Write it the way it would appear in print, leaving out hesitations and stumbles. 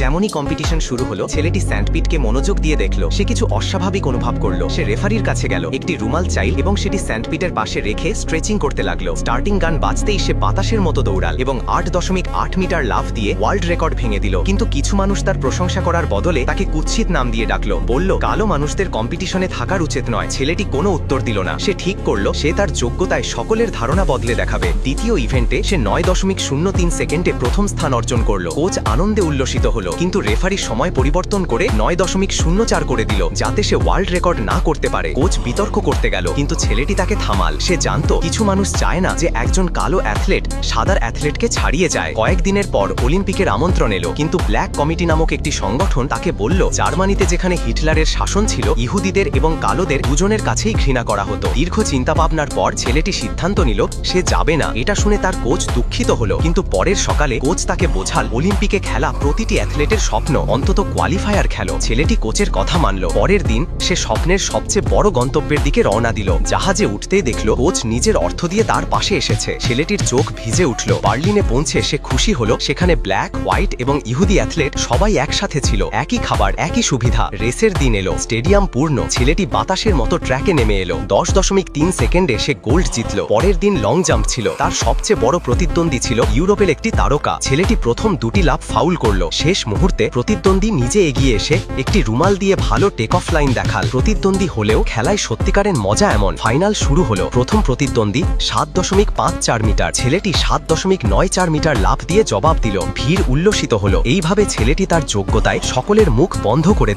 যেমনই কম্পিটিশন শুরু হলো, ছেলেটি স্যান্ডপিটকে মনোযোগ দিয়ে দেখলো। সে কিছু অস্বাভাবিক অনুভব করলো। সে রেফারির কাছে গেল, একটি রুমাল চাইল এবং সেটি স্যান্ডপিটের পাশে রেখে স্ট্রেচিং করতে লাগলো। স্টার্টিং গান বাজতেই সে বাতাসের মতো দৌড়াল এবং 8.8 মিটার লাফ দিয়ে ওয়ার্ল্ড রেকর্ড ভেঙে দিল। কিন্তু কিছু মানুষ তার প্রশংসা করার বদলে তাকে কুৎসিত নাম দিয়ে ডাকলো, বলল কালো মানুষদের কম্পিটিশনে থাকার উচিত নয়। ছেলেটি কোনো উত্তর দিল না। সে ঠিক করলো সে তার যোগ্যতায় সকলের ধারণা বদলে দেখাবে। দ্বিতীয় ইভেন্টে সে 9.03 সেকেন্ডে প্রথম স্থান অর্জন করলো। কোচ আনন্দে উল্লসিত হলো, কিন্তু রেফারি সময় পরিবর্তন করে 9.04 করে দিল, যাতে সে ওয়ার্ল্ড রেকর্ড না করতে পারে। কোচ বিতর্ক করতে গেল, কিন্তু ছেলেটি তাকে থামাল। সে জানতো কিছু মানুষ চায় না যে একজন কালো অ্যাথলেট সাদা অ্যাথলেটকে ছাড়িয়ে যায়। কয়েকদিনের পর অলিম্পিকের আমন্ত্রণ এলো, কিন্তু ব্ল্যাক কমিটি নামক একটি সংগঠন তাকে বলল জার্মানিতে যেখানে হিটলারের শাসন ছিল, ইহুদিদের এবং কালোদের দুজনের কাছেই ঘৃণা করা হতো। দীর্ঘ চিন্তাভাবনার পর ছেলেটি সিদ্ধান্ত নিল সে যাবে না। এটা শুনে তার কোচ দুঃখিত হলো, কিন্তু পরের সকালে কোচ তাকে বোঝাল অলিম্পিকে খেলা প্রতিটি অ্যাথলেটের স্বপ্ন, অন্তত কোয়ালিফায়ার খেলো। ছেলেটি কোচের কথা মানল। পরের দিন সে স্বপ্নের সবচেয়ে বড় গন্তব্যের দিকে রওনা দিল। জাহাজে উঠতেই দেখল কোচ নিজের অর্থ দিয়ে তার পাশে এসেছে। ছেলেটির চোখ ভিজে উঠল। বার্লিনে পৌঁছে সে খুশি হলো, সেখানে ব্ল্যাক, হোয়াইট এবং ইহুদি অ্যাথলেট সবাই একসাথে ছিল। একই খাবার, একই সুবিধা। রেসের দিন এলো, স্টেডিয়াম পূর্ণ। ছেলেটি বাতাসের মতো ট্র্যাকে নেমে এলো। 10.3 সেকেন্ডে সে গোল্ড জিতল। পরের দিন লং জাম্প ছিল। তার সবচেয়ে বড় প্রতিদ্বন্দ্বী ছিল ইউরোপের একটি তারকা। ছেলেটি প্রথম দুটি লাফ ফাউল করলো। শেষ মুহূর্তে প্রতিদ্বন্দ্বী নিজে এগিয়ে এসে একটি রুমাল দিয়ে ভালো টেক অফ লাইন দেখাল। প্রতিদ্বন্দ্বী হলেও খেলায় সত্যিকারের মজা এমন। ফাইনাল শুরু হলো। প্রথম প্রতিদ্বন্দ্বী 7.54 মিটার। ছেলেটি 7.94 মিটার লাফ দিয়ে জবাব দিল। ভিড় উল্লসিত হলো। এইভাবে ছেলেটি তার যোগ্যতায় সকলের মুখ বন্ধ করে দিল।